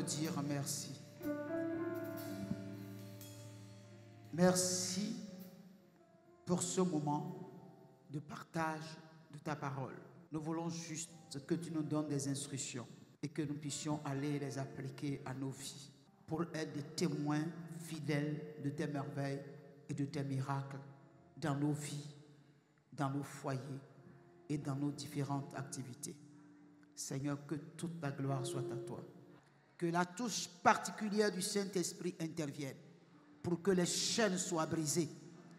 dire merci. Merci pour ce moment de partage de ta parole. Nous voulons juste que tu nous donnes des instructions et que nous puissions aller les appliquer à nos vies pour être des témoins fidèles de tes merveilles et de tes miracles dans nos vies, dans nos foyers et dans nos différentes activités. Seigneur, que toute la gloire soit à toi. Que la touche particulière du Saint-Esprit intervienne pour que les chaînes soient brisées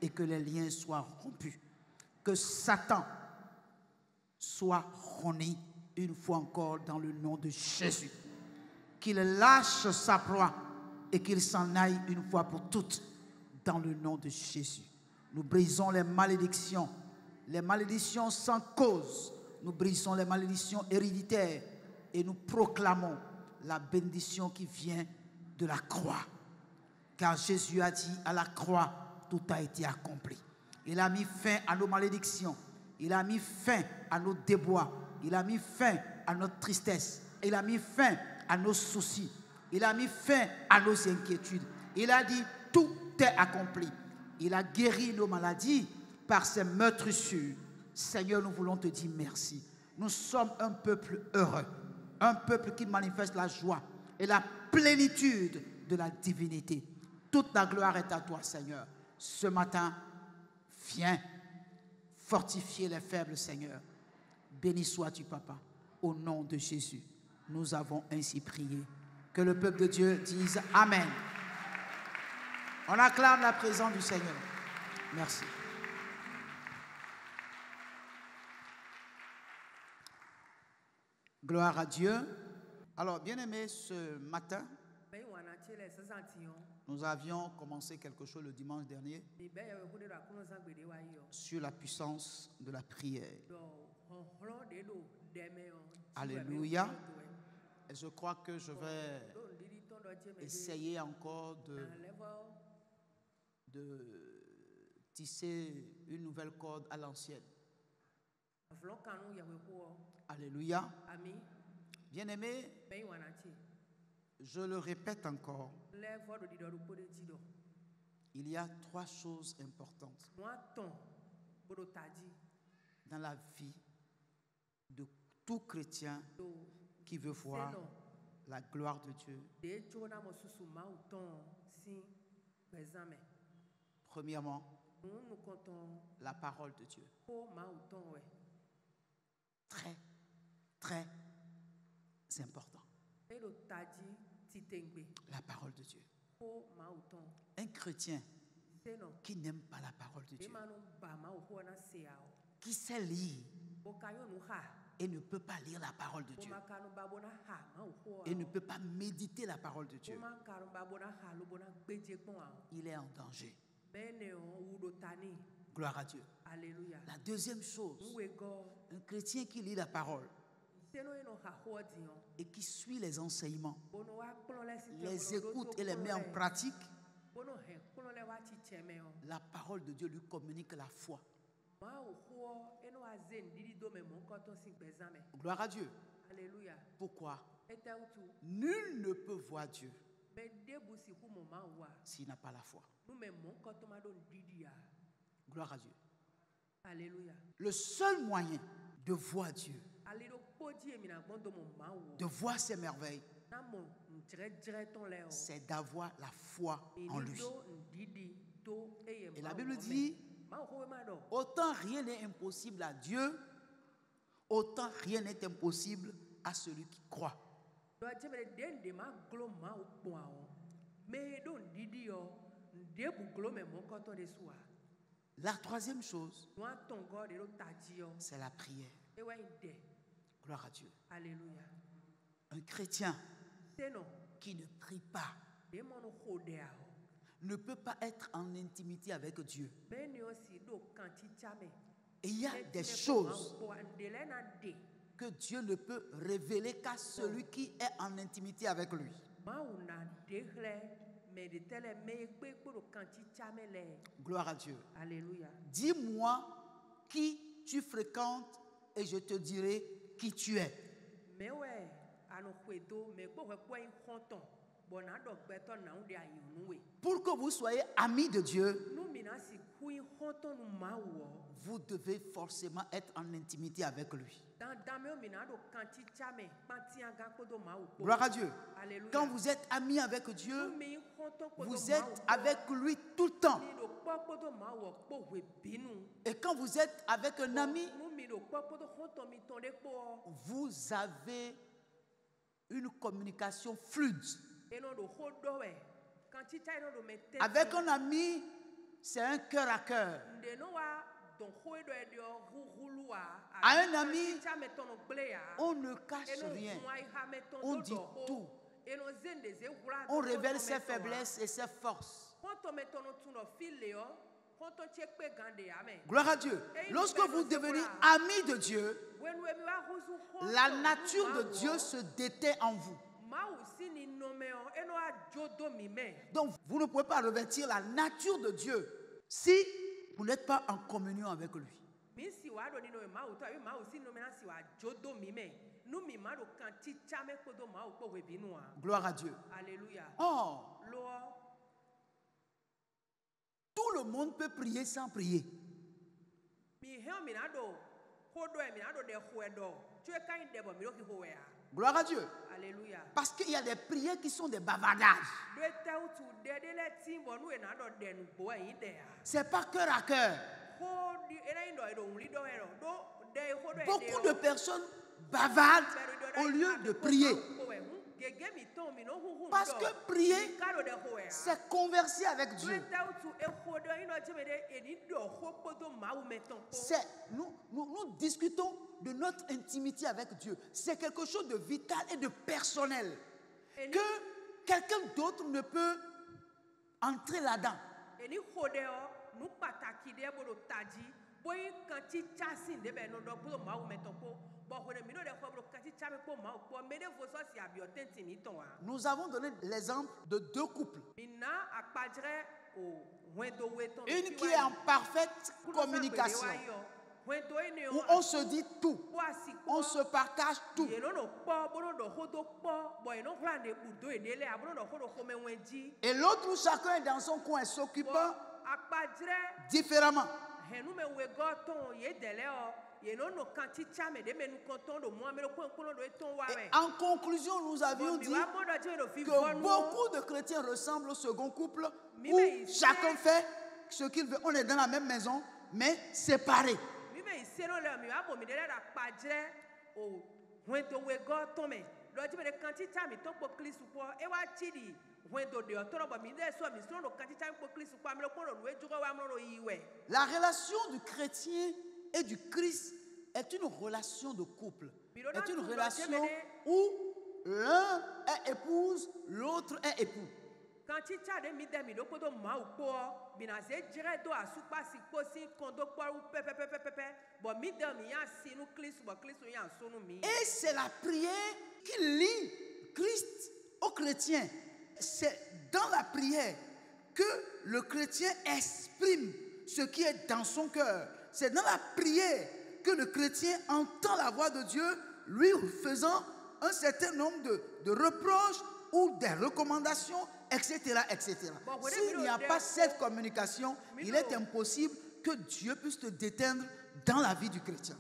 et que les liens soient rompus. Que Satan soit roni une fois encore dans le nom de Jésus. Qu'il lâche sa proie et qu'il s'en aille une fois pour toutes dans le nom de Jésus. Nous brisons les malédictions sans cause. Nous brisons les malédictions héréditaires et nous proclamons la bénédiction qui vient de la croix. Car Jésus a dit à la croix, tout a été accompli. Il a mis fin à nos malédictions. Il a mis fin à nos déboires. Il a mis fin à notre tristesse. Il a mis fin à nos soucis. Il a mis fin à nos inquiétudes. Il a dit, tout est accompli. Il a guéri nos maladies par ses meurtrissures. Seigneur, nous voulons te dire merci. Nous sommes un peuple heureux. Un peuple qui manifeste la joie et la plénitude de la divinité. Toute la gloire est à toi, Seigneur. Ce matin, viens fortifier les faibles, Seigneur. Béni sois-tu, Papa. Au nom de Jésus, nous avons ainsi prié. Que le peuple de Dieu dise Amen. On acclame la présence du Seigneur. Merci. Gloire à Dieu. Alors, bien-aimés, ce matin, nous avions commencé quelque chose le dimanche dernier sur la puissance de la prière. Alléluia. Et je crois que je vais essayer encore de tisser une nouvelle corde à l'ancienne. Alléluia. Bien-aimé, je le répète encore, il y a trois choses importantes dans la vie de tout chrétien qui veut voir la gloire de Dieu. Premièrement, la parole de Dieu. Très, très important. La parole de Dieu. Un chrétien qui n'aime pas la parole de Dieu, qui sait lire et ne peut pas lire la parole de Dieu, et ne peut pas méditer la parole de Dieu, il est en danger. Gloire à Dieu. Alléluia. La deuxième chose, un chrétien qui lit la parole et qui suit les enseignements, les écoute et les met en pratique, la parole de Dieu lui communique la foi. Gloire à Dieu. Alléluia. Pourquoi? Nul ne peut voir Dieu s'il n'a pas la foi. Gloire à Dieu. Alléluia. Le seul moyen de voir Dieu, de voir ses merveilles, c'est d'avoir la foi en lui. Et la Bible dit, autant rien n'est impossible à Dieu, autant rien n'est impossible à celui qui croit. La troisième chose, c'est la prière. Gloire à Dieu. Alléluia. Un chrétien qui ne prie pas ne peut pas être en intimité avec Dieu. Et il y a des choses que Dieu ne peut révéler qu'à celui qui est en intimité avec lui. Gloire à Dieu. Alléluia. Dis-moi qui tu fréquentes et je te dirai qui tu es. Pour que vous soyez amis de Dieu, vous devez forcément être en intimité avec lui. Gloire à Dieu. Alléluia. Quand vous êtes amis avec Dieu, vous êtes avec lui tout le temps. Et quand vous êtes avec un ami, vous avez une communication fluide. Avec un ami, c'est un cœur à cœur. À un ami, on ne cache rien. On dit tout. On révèle ses faiblesses et ses forces. Gloire à Dieu. Lorsque vous devenez amis de Dieu, la nature de Dieu se déteint en vous. Donc, vous ne pouvez pas revêtir la nature de Dieu si vous n'êtes pas en communion avec lui. Gloire à Dieu. Alléluia. Oh, tout le monde peut prier sans prier. Gloire à Dieu. Alléluia. Parce qu'il y a des prières qui sont des bavardages. C'est pas cœur à cœur. Beaucoup de personnes bavardent au lieu de prier. Parce que prier, c'est converser avec Dieu. Nous discutons de notre intimité avec Dieu. C'est quelque chose de vital et de personnel. Que quelqu'un d'autre ne peut entrer là-dedans. Nous avons donné l'exemple de deux couples. Une qui est en parfaite communication, où on se dit tout, on se partage tout. Et l'autre où chacun est dans son coin et s'occupant différemment. Et en conclusion, nous avions dit que beaucoup de chrétiens ressemblent au second couple où chacun fait ce qu'il veut. On est dans la même maison, mais séparés. La relation du chrétien et du Christ est une relation de couple. Est une relation où l'un est épouse, l'autre est époux. Et c'est la prière qui lie Christ au chrétien. C'est dans la prière que le chrétien exprime ce qui est dans son cœur. C'est dans la prière que le chrétien entend la voix de Dieu, lui faisant un certain nombre de reproches ou des recommandations, etc. etc. S'il n'y a pas cette communication, il est impossible que Dieu puisse te déteindre dans la vie du chrétien.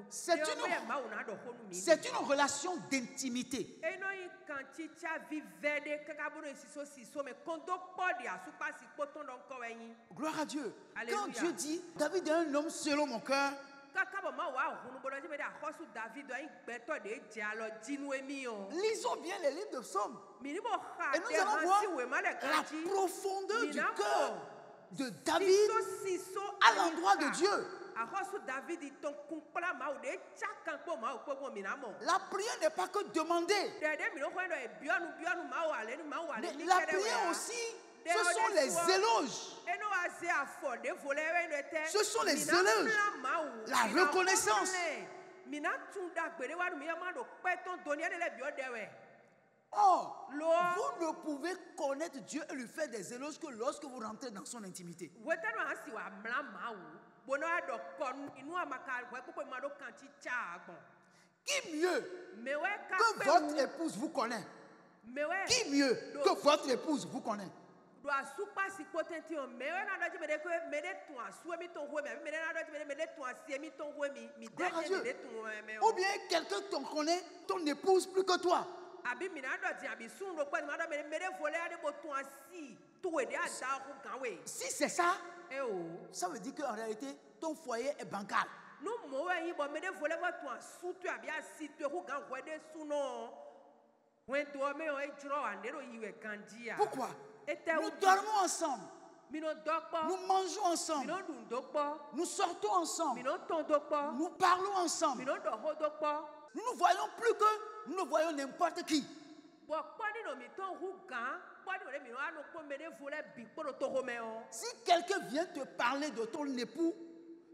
C'est une relation d'intimité. Gloire à Dieu. Quand Dieu dit, David est un homme selon mon cœur, lisons bien les livres de psaumes. Et nous allons voir la profondeur du cœur de David à l'endroit de Dieu. La prière n'est pas que demander. La prière aussi, ce sont les éloges. Ce sont les éloges. La reconnaissance. Or, vous ne pouvez connaître Dieu et lui faire des éloges que lorsque vous rentrez dans son intimité. Qui mieux que votre épouse vous connaît? Qui mieux que votre épouse vous connaît? Ou bien quelqu'un qui te connaît, ton épouse plus que toi. Si c'est ça, ça veut dire qu'en réalité, ton foyer est bancal. Pourquoi? Nous dormons ensemble. Nous mangeons ensemble. Nous sortons ensemble. Nous parlons ensemble. Nous ne voyons plus que nous ne voyons n'importe qui. Si quelqu'un vient te parler de ton époux,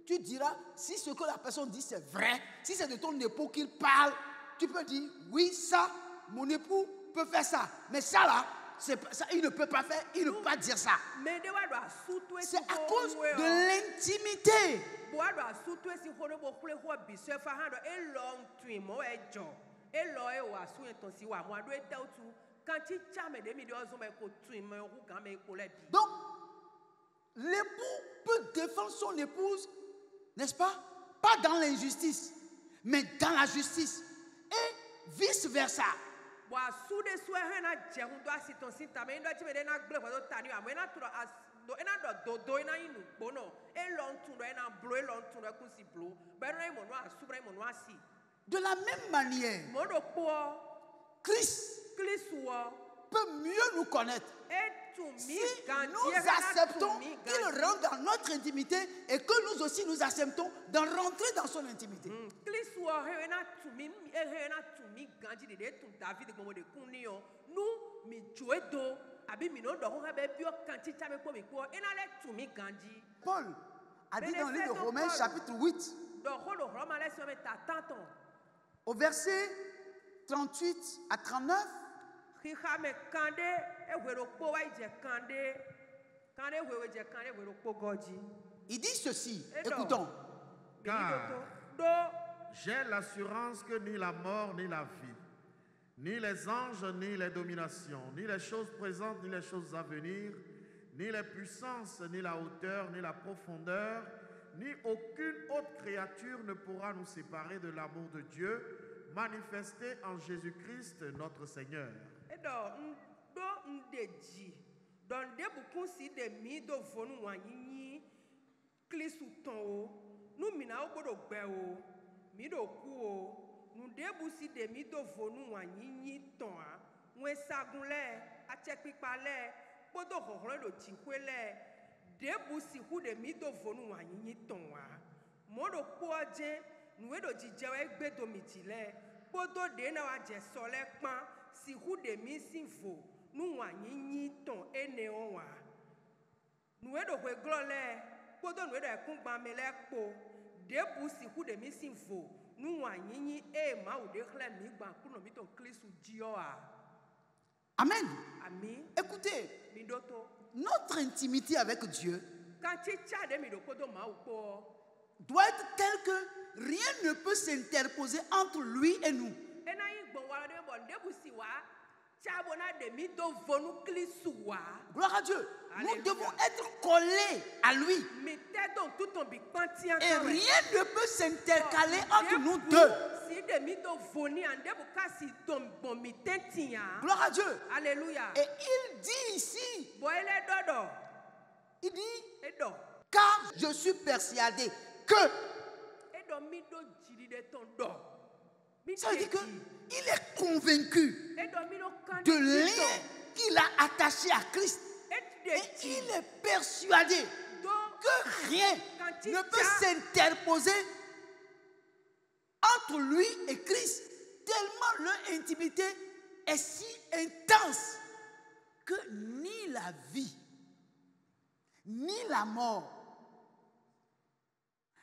tu diras, si ce que la personne dit c'est vrai, si c'est de ton époux qu'il parle, tu peux dire, oui, ça, mon époux peut faire ça. Mais ça là, ça, il ne peut pas faire, il ne peut pas dire ça. C'est à cause de l'intimité. Donc, l'époux peut défendre son épouse, n'est-ce pas? Pas dans l'injustice, mais dans la justice. Et vice-versa. De la même manière, Christ peut mieux nous connaître si nous acceptons qu'il rentre dans notre intimité et que nous aussi nous acceptons d'en rentrer dans son intimité. Paul a dit dans le livre de Romains chapitre 8, au verset 38 à 39, il dit ceci, écoutons. Car j'ai l'assurance que ni la mort, ni la vie, ni les anges, ni les dominations, ni les choses présentes, ni les choses à venir, ni les puissances, ni la hauteur, ni la profondeur, ni aucune autre créature ne pourra nous séparer de l'amour de Dieu manifesté en Jésus-Christ notre Seigneur. Amen. Écoutez, notre intimité avec Dieu doit être telle que rien ne peut s'interposer entre lui et nous. Gloire à Dieu. Nous devons être collés à lui. Et rien ne peut s'intercaler entre nous deux. Gloire à Dieu. Alléluia. Et il dit ici, il dit, car je suis persuadé que. Ça veut dire qu'il est convaincu de lien qu'il a attaché à Christ. Et il est persuadé que rien ne peut s'interposer entre lui et Christ, tellement leur intimité est si intense que ni la vie, ni la mort,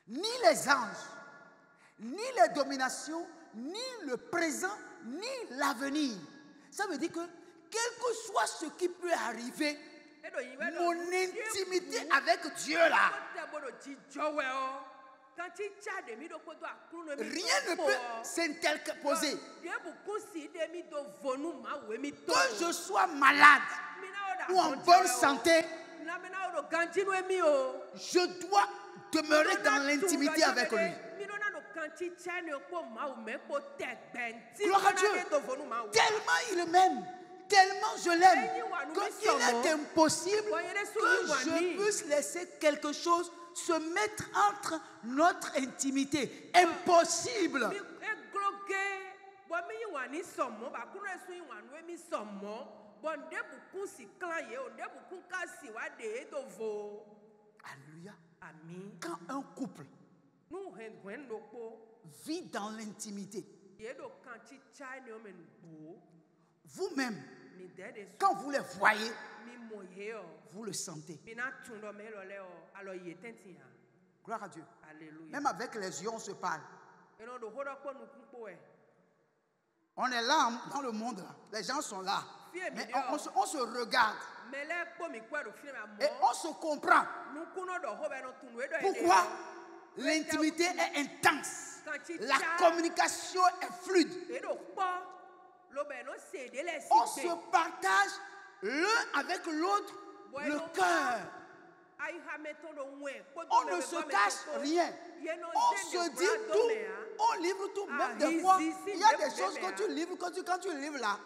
ni les anges, ni les dominations, ni le présent, ni l'avenir. Ça veut dire que quel que soit ce qui peut arriver, mon intimité avec Dieu là, rien ne peut s'interposer. Que je sois malade ou en bonne santé, je dois demeurer dans l'intimité avec lui. Gloire à Dieu. Tellement il m'aime, tellement je l'aime, qu'il est impossible que je puisse laisser quelque chose se mettre entre notre intimité. Impossible. Alléluia. Quand un couple vit dans l'intimité, vous-même, quand vous les voyez, vous le sentez. Gloire à Dieu. Même avec les yeux, on se parle. On est là dans le monde, là. Les gens sont là. Mais on se regarde. Et on se comprend. Pourquoi? L'intimité est intense. La communication est fluide. On se partage l'un avec l'autre le cœur. On ne se cache rien. On se dit tout. On livre tout. Même des fois, il y a des choses que tu livres. Quand tu livres là,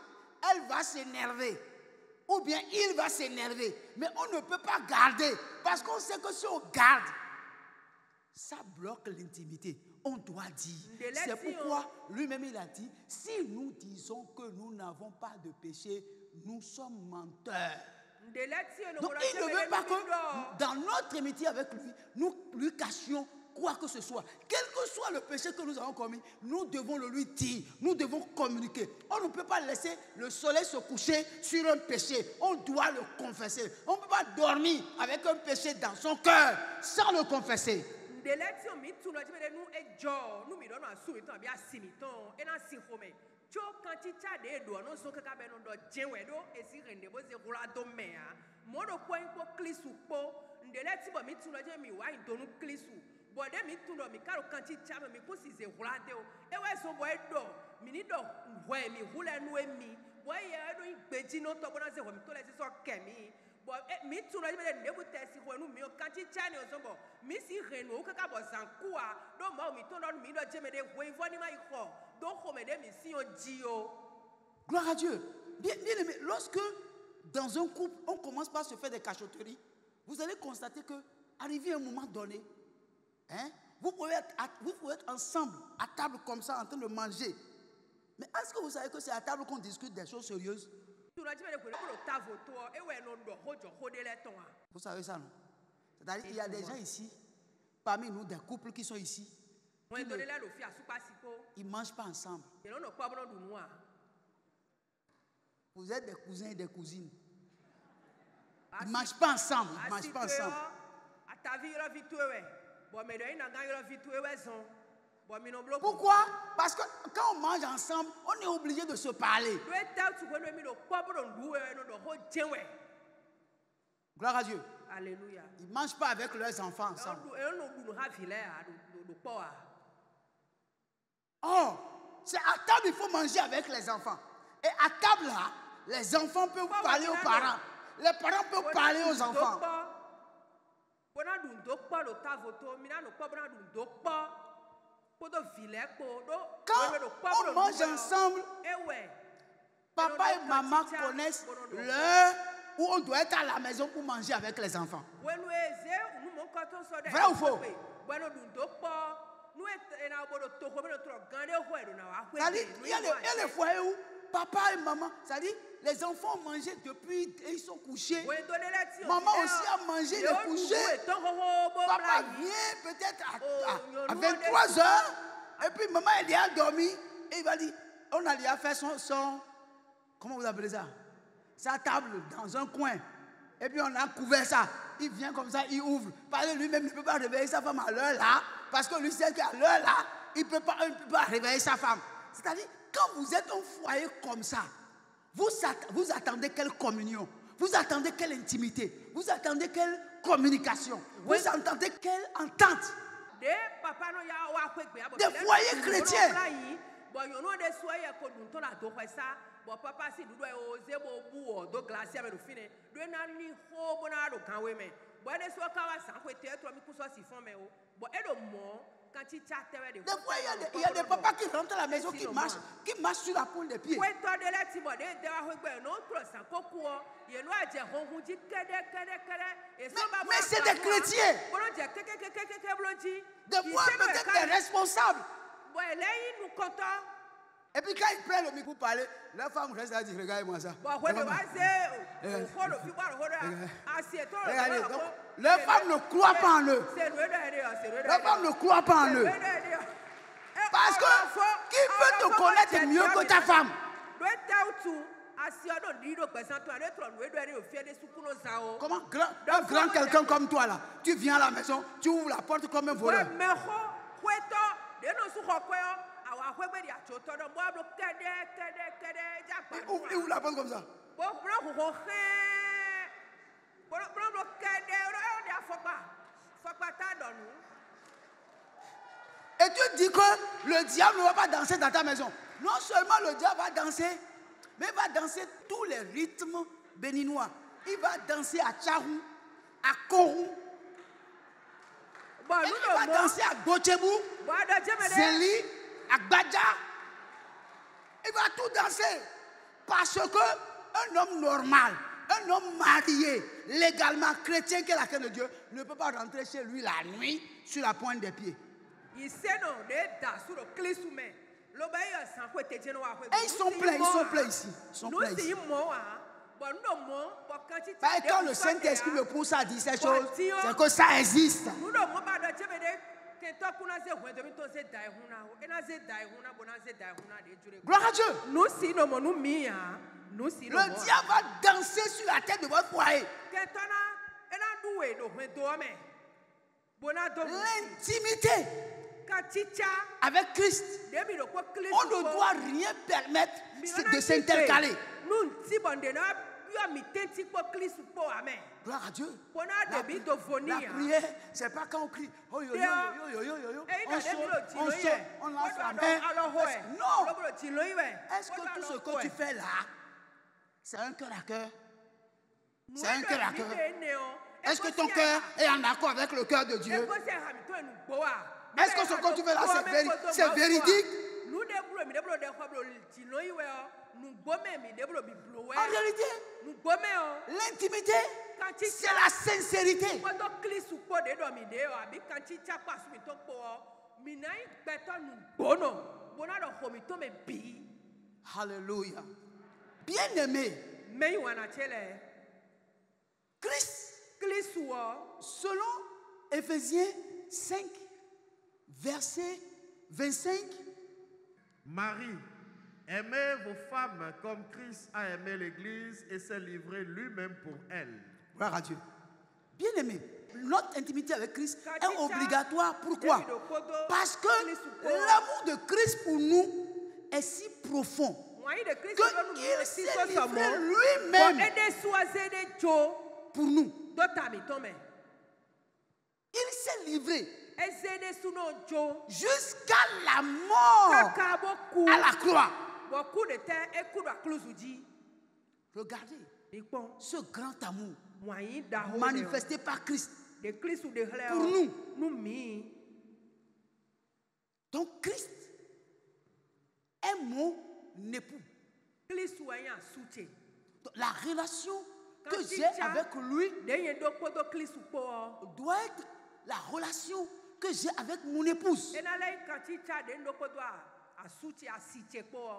elle va s'énerver. Ou bien il va s'énerver. Mais on ne peut pas garder. Parce qu'on sait que si on garde, ça bloque l'intimité. On doit dire. C'est pourquoi lui-même il a dit, si nous disons que nous n'avons pas de péché, nous sommes menteurs. Donc il ne veut pas que dans notre amitié avec lui, nous lui cachions quoi que ce soit. Quel que soit le péché que nous avons commis, nous devons le lui dire. Nous devons communiquer. On ne peut pas laisser le soleil se coucher sur un péché. On doit le confesser. On ne peut pas dormir avec un péché dans son cœur sans le confesser. Gloire à Dieu. Bien aimé, lorsque dans un couple, on commence par se faire des cachotteries, vous allez constater que, arrivé à un moment donné, vous pouvez être ensemble, à table comme ça, en train de manger. Mais est-ce que vous savez que c'est à table qu'on discute des choses sérieuses? Vous savez ça, non? C'est-à-dire qu'il y a des gens ici, parmi nous, des couples qui sont ici, ils ne mangent pas ensemble. Vous êtes des cousins et des cousines. Ils ne mangent pas ensemble. Ils ne mangent pas ensemble. Pourquoi? Parce que quand on mange ensemble, on est obligé de se parler. Gloire à Dieu. Alléluia. Ils ne mangent pas avec leurs enfants ensemble. Oh, c'est à table il faut manger avec les enfants. Et à table là, les enfants peuvent parler aux parents. Les parents peuvent parler aux enfants. Quand on mange ensemble, papa et maman connaissent l'heure où on doit être à la maison pour manger avec les enfants. Vrai ou faux? Il y a les foyers où papa et maman, c'est-à-dire les enfants ont mangé depuis et ils sont couchés. Maman aussi a mangé, il est couché. Papa vient peut-être à 23 heures et puis maman elle est à dormir et il va dire, on a déjà fait son comment vous appelez ça? Sa table dans un coin. Et puis on a couvert ça. Il vient comme ça, il ouvre. Parce que lui-même ne peut pas réveiller sa femme à l'heure là. Parce que lui sait qu'à l'heure là, il ne peut pas réveiller sa femme. C'est-à-dire, quand vous êtes un foyer comme ça, Vous attendez quelle communion? Vous attendez quelle intimité? Vous attendez quelle communication? Vous attendez quelle entente? Des foyers chrétiens. Des fois, il y a des papas qui rentrent à la maison, qui marchent sur la pointe des pieds. Mais c'est des chrétiens. Des fois, peut-être des responsables. Et puis quand ils prennent le micro pour parler, la femme reste à dire, regardez-moi ça. Regardez, donc, la femme ne croit pas en eux. La femme ne croit pas en eux. Parce que qui peut te connaître mieux que ta femme? Comment un grand quelqu'un comme toi là, tu viens à la maison, tu ouvres la porte comme un voleur. Il ouvre la porte comme ça. Et tu dis que le diable ne va pas danser dans ta maison. Non seulement le diable va danser, mais il va danser tous les rythmes béninois. Il va danser à Tcharou, à Korou. Il va danser à Gochebou, Zéli, à Gbadja. Il va tout danser. Parce qu'un homme normal, un homme marié, légalement chrétien qui est la crainte de Dieu, ne peut pas rentrer chez lui la nuit sur la pointe des pieds. Et ils sont pleins ici. Ils sont pleins ici. Quand le Saint-Esprit me pousse à dire ces choses, c'est que ça existe. Gloire à Dieu. Le diable va danser sur la tête de votre foyer. L'intimité avec Christ, on ne doit rien permettre de s'intercaler. Gloire à Dieu. La prière, c'est pas quand on crie. Oh, yo, yo, yo, yo, yo, yo. On saute, on lance la main. Non. Est-ce que tout ce que tu fais là, c'est un cœur à cœur? C'est un cœur à cœur. Est-ce que ton cœur est en accord avec le cœur de Dieu? Est-ce que ce que tu fais là, c'est véridique? En réalité, l'intimité, c'est la sincérité. Alléluia. Bien-aimé, Christ, selon Éphésiens 5, verset 25. Marie, aimez vos femmes comme Christ a aimé l'Église et s'est livré lui-même pour elle. Gloire à Dieu. Bien-aimé, notre intimité avec Christ est obligatoire. Pourquoi? Parce que l'amour de Christ pour nous est si profond qu'il s'est livré lui-même pour nous. Il s'est livré jusqu'à la mort à la croix. Regardez ce grand amour manifesté par Christ pour nous. Donc Christ est mon époux. La relation que j'ai avec lui doit être la relation que j'ai avec mon épouse.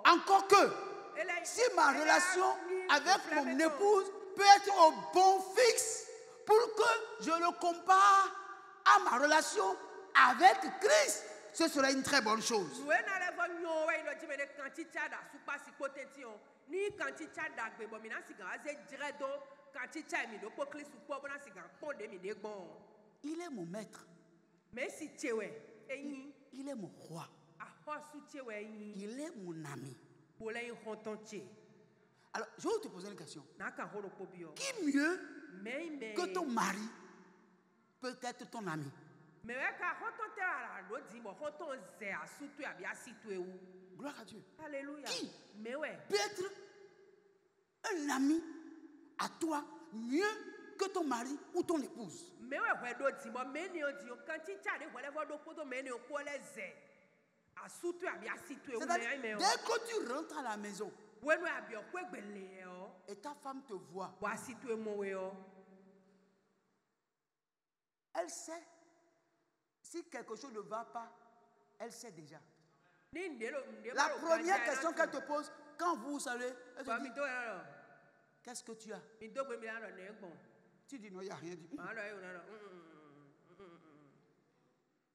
Encore que, si ma relation avec mon épouse peut être au bon fixe pour que je le compare à ma relation avec Christ, ce serait une très bonne chose. Il est mon maître. Il est mon roi. Il est mon ami. Alors, je vais te poser une question. Naka horo pobio. Qui mieux Mais que ton mari peut être ton ami? mais ka hoton te ara lo di mo hoton ze asutu abi asitu ewu. Gloire à Dieu. Alléluia. Qui Mais ouais. peut être un ami à toi mieux que ton mari ou ton épouse? Mais ouais do di mo me ni o di o kan ti chade wole vo do poto me ni o ko le ze. Asutu abi asitu ewu C'est-à-dire, me dès que tu rentres à la maison wenu abi o ko egbele o. et ta femme te voit, Wa asitu emo we o. elle sait si quelque chose ne va pas, elle sait déjà. La première question qu'elle te pose, quand vous saluez, elle te dit, qu'est-ce que tu as? Tu dis non, il n'y a rien du tout.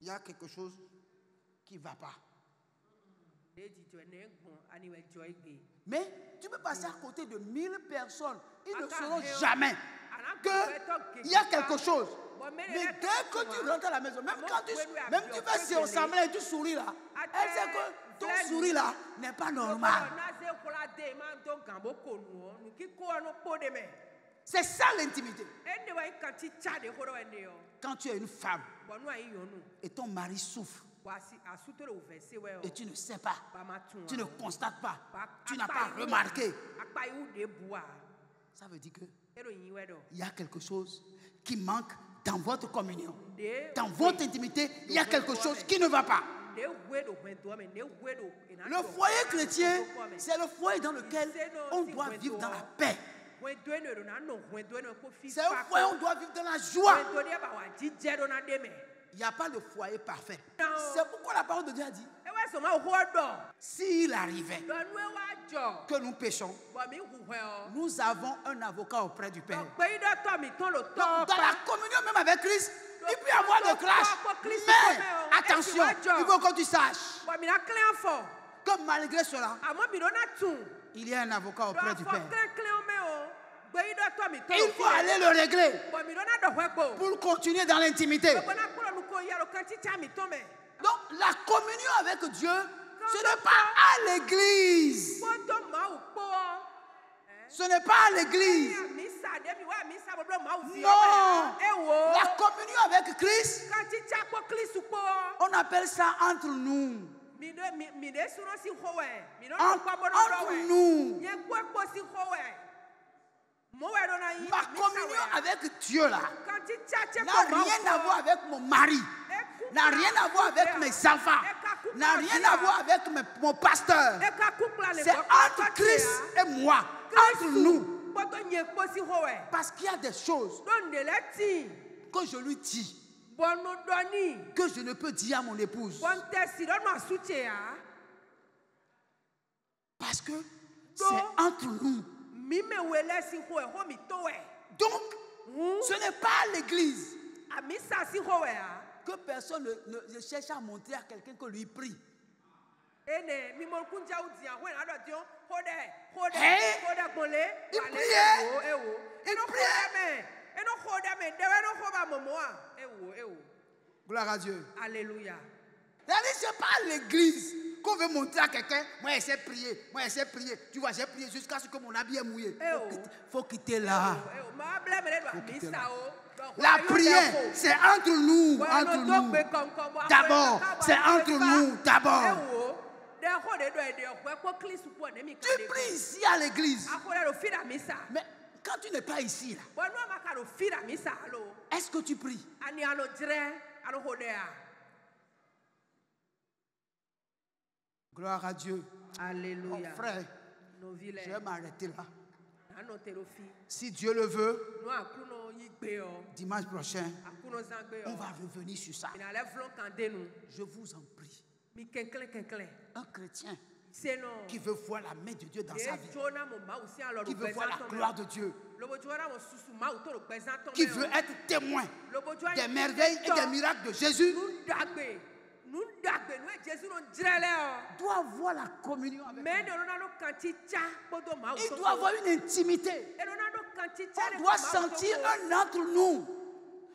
Il y a quelque chose qui ne va pas. Mais tu peux passer à côté de 1000 personnes. Ils ne sauront jamais qu'il y a quelque chose. Mais dès que tu rentres à la maison, même quand tu fais ce semblant et tu souris là, elle sait que ton sourire là n'est pas normal. C'est ça l'intimité. Quand tu es une femme et ton mari souffre et tu ne sais pas, tu ne constates pas, tu n'as pas remarqué, ça veut dire qu'il y a quelque chose qui manque dans votre communion. Dans votre intimité, il y a quelque chose qui ne va pas. Le foyer chrétien, c'est le foyer dans lequel on doit vivre dans la paix. C'est un foyer où on doit vivre dans la joie. Il n'y a pas de foyer parfait. C'est pourquoi la parole de Dieu a dit, s'il arrivait que nous péchons, nous avons un avocat auprès du Père. Donc, dans la communion même avec Christ, il peut y avoir de clash. Mais attention, il faut que tu saches que malgré cela, il y a un avocat auprès du Père. Et il faut aller le régler pour continuer dans l'intimité. Donc la communion avec Dieu, ce n'est pas à l'église. Ce n'est pas à l'église. Non. La communion avec Christ, on appelle ça entre nous. Entre nous. Ma communion avec Dieu là n'a rien à voir avec mon mari, n'a rien à voir avec mes enfants, n'a rien à voir avec mon pasteur. C'est entre Christ et moi, entre nous. Parce qu'il y a des choses que je lui dis, que je ne peux dire à mon épouse. Parce que c'est entre nous. Donc, ce n'est pas à l'église que personne ne cherche à montrer à quelqu'un que lui prie. Il priait. Gloire à Dieu. Alléluia. Ce n'est pas à l'église qu'on veut montrer à quelqu'un, moi j'ai prié, tu vois, j'ai prié jusqu'à ce que mon habit est mouillé. Faut quitter là. La prière, c'est entre nous, D'abord, c'est entre nous, d'abord. Tu pries ici à l'église. Mais quand tu n'es pas ici, là, est-ce que tu pries? Gloire à Dieu. Alléluia. Oh, frère, je vais m'arrêter là. Si Dieu le veut, dimanche prochain, on va revenir sur ça. Je vous en prie. Un chrétien qui veut voir la main de Dieu dans sa vie, qui veut voir la gloire de Dieu, qui veut être témoin des merveilles et des miracles de Jésus, doit avoir la communion avec Dieu. Il doit avoir une intimité. On doit sentir un entre nous,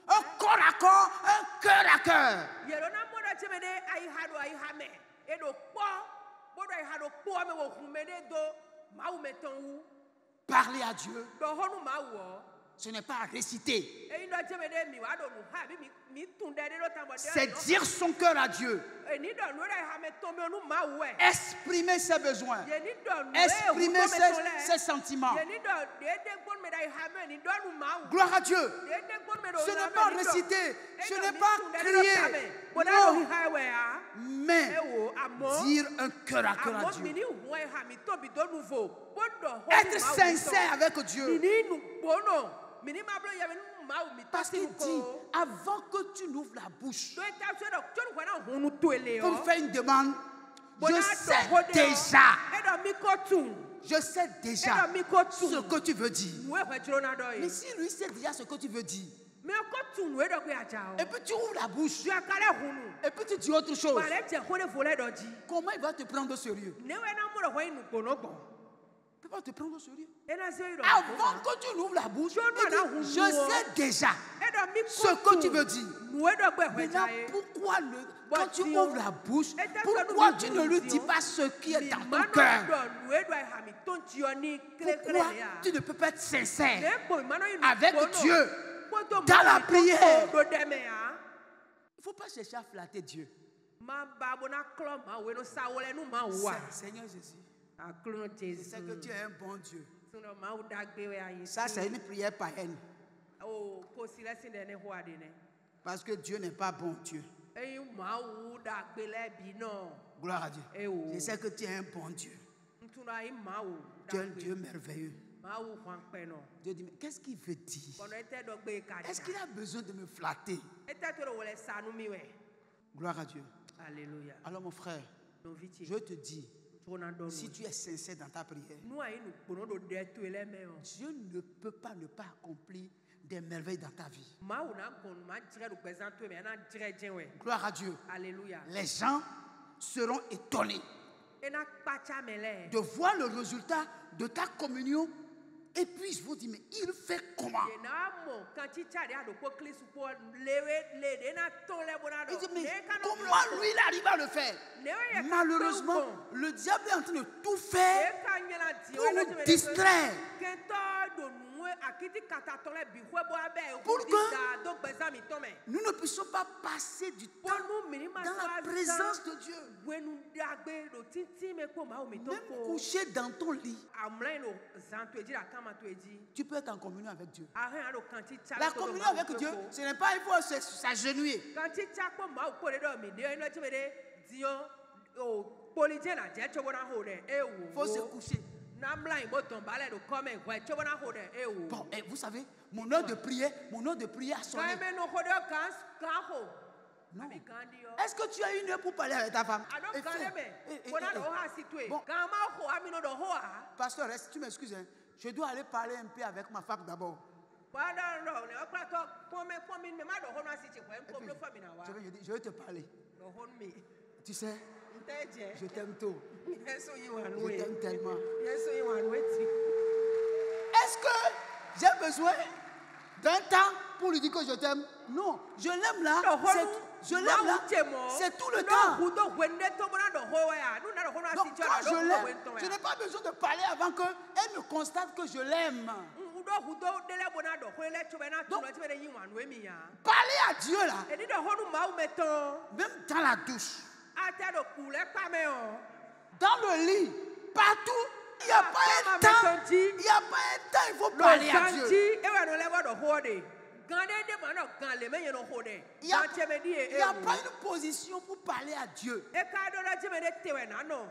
un corps à corps, un cœur à cœur. Parler à Dieu, do honu ma wo ce n'est pas réciter. e ndo jeme de mi wa do nu ha bi mi tun de do tambo de C'est dire son cœur à Dieu. e ni do nu re ha me to me nu ma wo e Exprimer ses besoins. ye ni do nu Exprimer ses sentiments. ye ni do de gbon me dai ha me ni do nu ma wo Gloire à Dieu. de gbon me do Ce n'est pas réciter, ce n'est pas crier. Non, mais dire un cœur à cœur à Dieu. Être sincère avec Dieu. Parce qu'il dit, avant que tu n'ouvres la bouche pour faire une demande, je sais déjà ce que tu veux dire. Mais si lui sait déjà ce que tu veux dire, et puis tu ouvres la bouche, et puis tu dis autre chose, comment il va te prendre au sérieux? Il ne peut pas te prendre au sérieux. Avant que tu n'ouvres la bouche, il dit, je sais déjà ce que tu veux dire. Maintenant, pourquoi quand tu ouvres la bouche, pourquoi tu ne lui dis pas ce qui est dans ton cœur? Pourquoi tu ne peux pas être sincère avec Dieu dans la prière? Il ne faut pas chercher à flatter Dieu. Seigneur Jésus, je sais que tu es un bon Dieu. Ça, c'est une prière païenne. Parce que Dieu n'est pas bon Dieu. Gloire à Dieu. Je sais que tu es un bon Dieu. Tu es un Dieu merveilleux. Dieu dit, mais qu'est-ce qu'il veut dire? Est-ce qu'il a besoin de me flatter? Gloire à Dieu. Alléluia. Alors mon frère, je te dis, si tu es sincère dans ta prière, Dieu ne peut pas ne pas accomplir des merveilles dans ta vie. Gloire à Dieu. Alléluia. Les gens seront étonnés de voir le résultat de ta communion. Et puis ils vont dire, mais il fait comment? Il dit, mais comment lui il arrive à le faire? Malheureusement, le diable est en train de tout faire pour nous distraire. Pour que nous ne puissions pas passer du temps dans la présence de Dieu. Même couché dans ton lit, tu peux être en communion avec Dieu. La communion avec Dieu, ce n'est pas il faut s'agenouiller. Il faut se coucher. Bon, et vous savez, mon heure de prière a sonné. Non. Est-ce que tu as une heure pour parler avec ta femme? Bon. Pasteur, tu m'excuses, hein? Je dois aller parler un peu avec ma femme d'abord. Je vais te parler. Tu sais, je t'aime tôt. Je t'aime tellement. Est-ce que j'ai besoin d'un temps pour lui dire que je t'aime? Non, je l'aime là. Je l'aime là. C'est tout le temps. Donc quand je l'aime, je n'ai pas besoin de parler avant qu'elle me constate que je l'aime. Donc, parler à Dieu là, même dans la douche, dans le lit, partout, il n'y a pas un temps. Il n'y a pas un temps, il faut parler à Dieu. Il n'y a pas une position pour parler à Dieu. Non.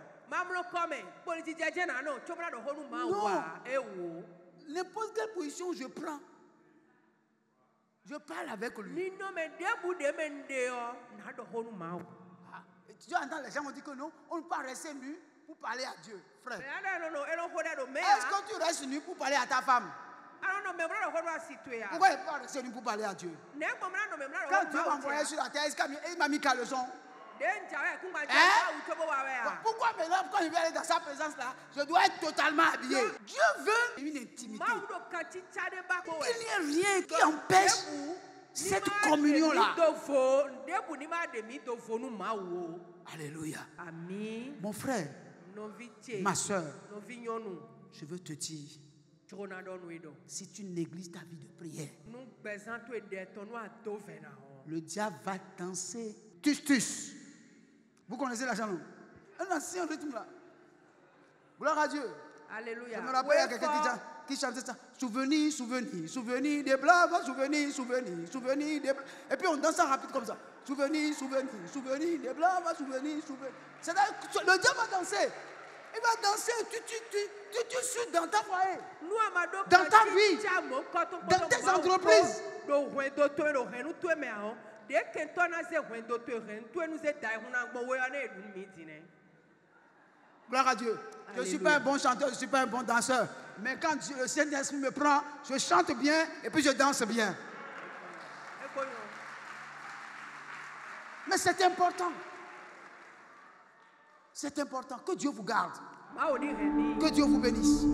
N'importe quelle position je prends, je parle avec lui. Tu entends, les gens m'ont dit que non, on ne peut pas rester nu pour parler à Dieu, frère. Est-ce que tu restes nu pour parler à ta femme? Pourquoi il ne peut pas rester nu pour parler à Dieu? Quand Dieu m'a envoyé sur la terre, il m'a mis caleçon. Pourquoi maintenant, quand je vais aller dans sa présence là, je dois être totalement habillé? Dieu veut une intimité. Il n'y a rien qui empêche cette communion là. Alléluia. Mon frère, ma soeur, je veux te dire, si tu négliges ta vie de prière, nous besoin toi d'être nous à Tovena. le diable va danser. Tus. Vous connaissez la chanson? Un ancien rythme là. Gloire à Dieu. Alléluia. Je me rappelle, il y a quelqu'un qui chantait ça. Souvenir des blagues, souvenir des blagues. Et puis on danse en rapide comme ça. Souvenir des blagues, souvenir. C'est-à-dire que le diable va danser. Il va danser, tu suis dans ta foyer, dans ta vie, dans tes entreprises. Gloire à Dieu. Je ne suis pas un bon chanteur, je ne suis pas un bon danseur. Mais quand le Saint-Esprit me prend, je chante bien et puis je danse bien. Mais c'est important. C'est important. Que Dieu vous garde. Que Dieu vous bénisse.